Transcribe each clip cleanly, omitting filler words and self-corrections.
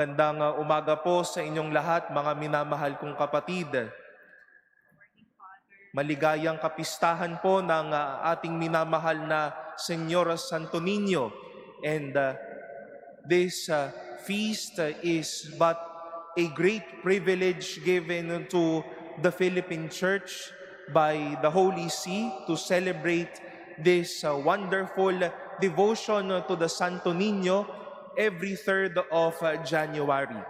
Magandang umaga po sa inyong lahat, mga minamahal kong kapatid. Maligayang kapistahan po ng ating minamahal na Senyor Santo Niño. And this feast is but a great privilege given to the Philippine Church by the Holy See to celebrate this wonderful devotion to the Santo Niño every 3rd of January.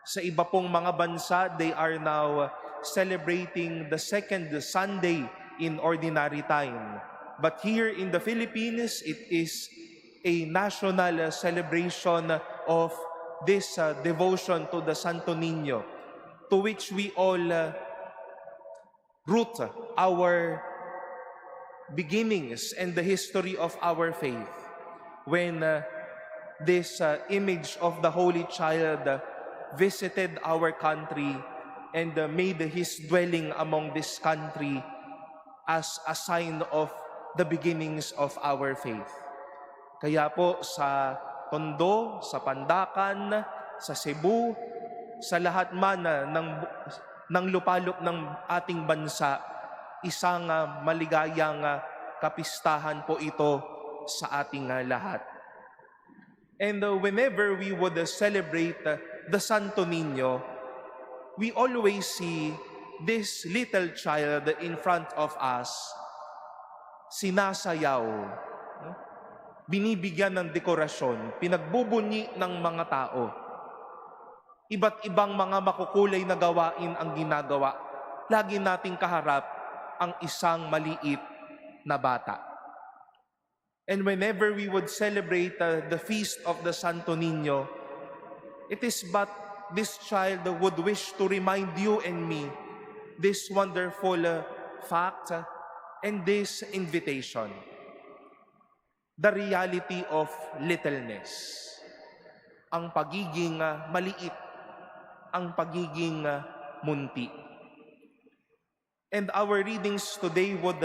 Sa iba pong mga bansa, they are now celebrating the second Sunday in ordinary time. But here in the Philippines, it is a national celebration of this devotion to the Santo Niño, to which we all root our beginnings and the history of our faith. When this image of the Holy Child visited our country and made his dwelling among this country as a sign of the beginnings of our faith. Kaya po sa Tondo, sa Pandacan, sa Cebu, sa lahat man ng lupalop ng ating bansa, isang maligayang kapistahan po ito sa ating lahat. And whenever we would celebrate the Santo Niño, we always see this little child in front of us, sinasayaw, binibigyan ng dekorasyon, pinagbubunyi ng mga tao. Iba't ibang mga makukulay na gawain ang ginagawa. Lagi nating kaharap ang isang maliit na bata. And whenever we would celebrate the feast of the Santo Niño, it is but this child would wish to remind you and me this wonderful fact and this invitation. The reality of littleness. Ang pagiging maliit, ang pagiging munti. And our readings today would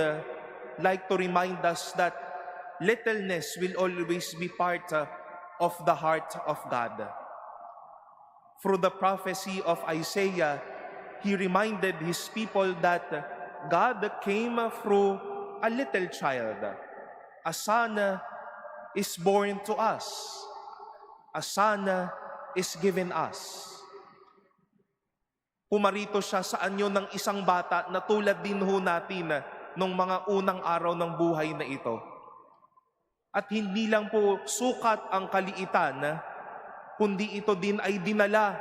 like to remind us that littleness will always be part of the heart of God. Through the prophecy of Isaiah, he reminded his people that God came through a little child. A son is born to us. A son is given us. Pumarito siya sa anyo ng isang bata na tulad din ho natin nung mga unang araw ng buhay na ito. At hindi lang po sukat ang kaliitan, kundi ito din ay dinala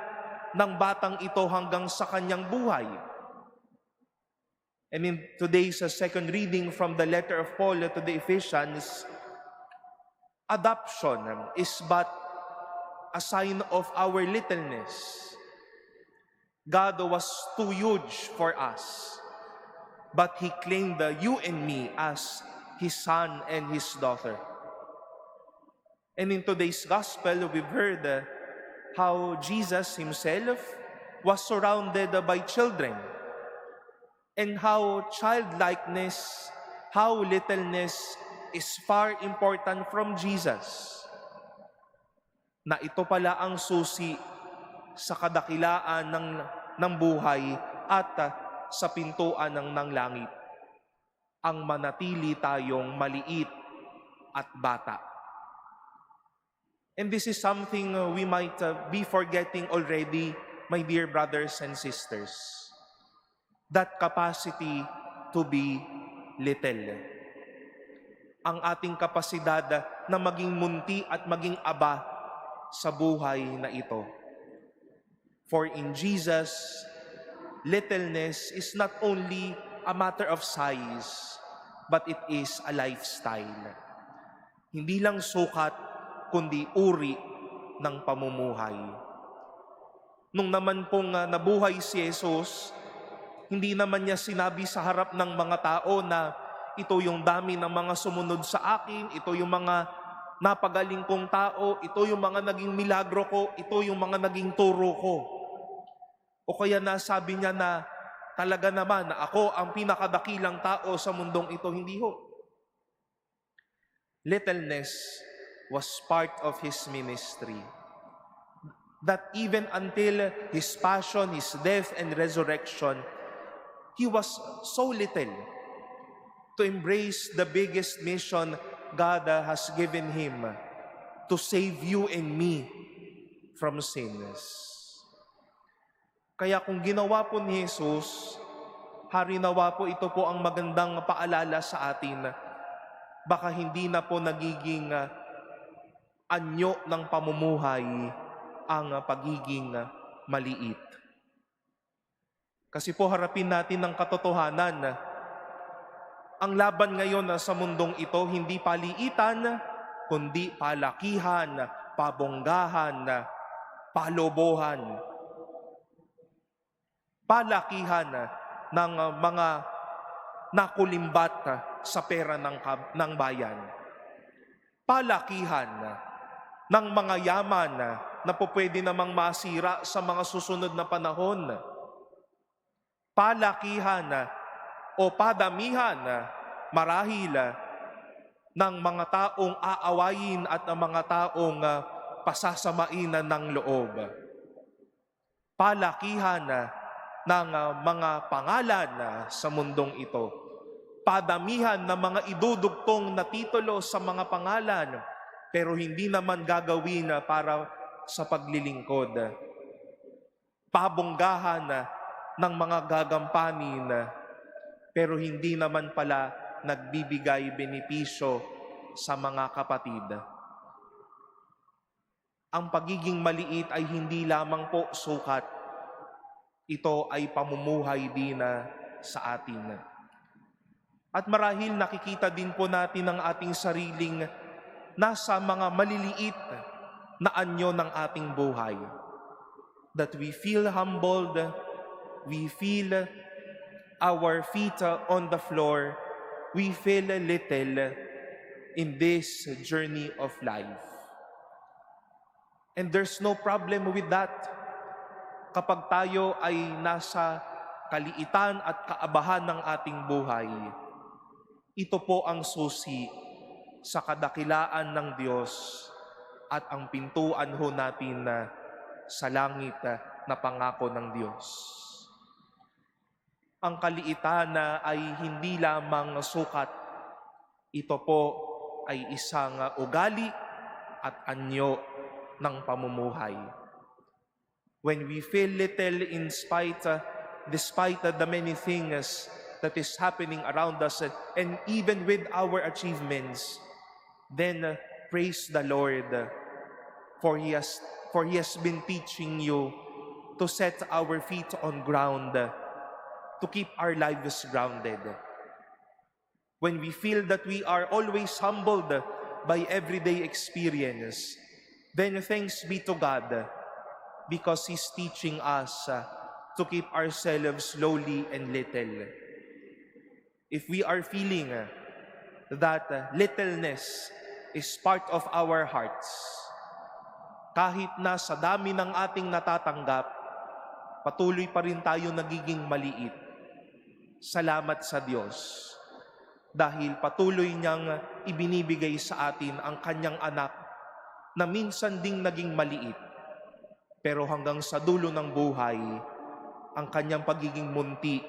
ng batang ito hanggang sa kanyang buhay. And in today's second reading from the letter of Paul to the Ephesians, adoption is but a sign of our littleness. God was too huge for us, but He claimed you and me as His son and His daughter. And in today's gospel, we've heard how Jesus Himself was surrounded by children, and how childlikeness, how littleness is far important from Jesus. Na ito pala ang susi sa kadakilaan ng buhay at sa pintuan ng langit. Ang manatili tayong maliit at bata. And this is something we might be forgetting already, my dear brothers and sisters. That capacity to be little. Ang ating kapasidad na maging munti at maging aba sa buhay na ito. For in Jesus, littleness is not only a matter of size, but it is a lifestyle. Hindi lang sukat, kundi uri ng pamumuhay. Nung naman pong nabuhay si Jesus, hindi naman niya sinabi sa harap ng mga tao na ito yung dami ng mga sumunod sa akin, ito yung mga napagaling kong tao, ito yung mga naging milagro ko, ito yung mga naging turo ko. O kaya nasabi niya na talaga naman na ako ang pinakadakilang tao sa mundong ito, hindi ho. Littleness was part of His ministry. that even until his passion, his death, and resurrection, he was so little to embrace the biggest mission God has given him, to save you and me from sins. Kaya kung ginawa po ni Jesus, harinawa po ito po ang magandang paalala sa atin. Baka hindi na po nagiging anyo ng pamumuhay ang pagiging maliit. Kasi po harapin natin ang katotohanan. Ang laban ngayon sa mundong ito, hindi paliitan, kundi palakihan, pabonggahan, palobohan. Palakihan ng mga nakulimbat sa pera ng bayan. Palakihan ng mga yaman na po pwede namang masira sa mga susunod na panahon. Palakihan o padamihan marahil ng mga taong aawayin at ng mga taong pasasamain ng loob. Palakihan ng mga pangalan sa mundong ito. Padamihan ng mga idudugtong na titulo sa mga pangalan, pero hindi naman gagawin para sa paglilingkod. Pabonggahan ng mga gagampanin, pero hindi naman pala nagbibigay benepisyo sa mga kapatid. Ang pagiging maliit ay hindi lamang po sukat. Ito ay pamumuhay din sa atin. At marahil nakikita din po natin ang ating sariling nasa mga maliliit na anyo ng ating buhay. That we feel humbled, we feel our feet on the floor, we feel little in this journey of life. And there's no problem with that. Kapag tayo ay nasa kaliitan at kaabahan ng ating buhay, ito po ang susi sa kadakilaan ng Diyos at ang pintuan ho natin sa langit na pangako ng Diyos. Ang kaliitan ay hindi lamang sukat, ito po ay isang ugali at anyo ng pamumuhay. When we feel little despite the many things that is happening around us and even with our achievements, then praise the Lord for He has been teaching you to set our feet on ground, to keep our lives grounded. When we feel that we are always humbled by everyday experience, then thanks be to God, because He's teaching us to keep ourselves lowly and little. If we are feeling that littleness is part of our hearts, kahit na sa dami ng ating natatanggap, patuloy pa rin tayo nagiging maliit. Salamat sa Diyos dahil patuloy niyang ibinibigay sa atin ang kanyang anak na minsan ding naging maliit. Pero hanggang sa dulo ng buhay, ang kanyang pagiging munti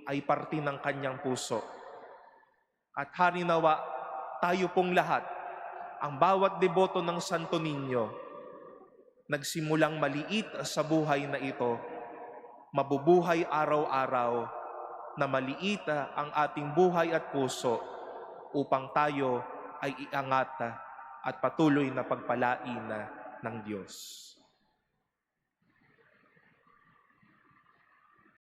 ay parte ng kanyang puso. At harinawa, tayo pong lahat, ang bawat deboto ng Santo Niño, nagsimulang maliit sa buhay na ito, mabubuhay araw-araw na maliit ang ating buhay at puso upang tayo ay iangat at patuloy na pagpalain ng Diyos.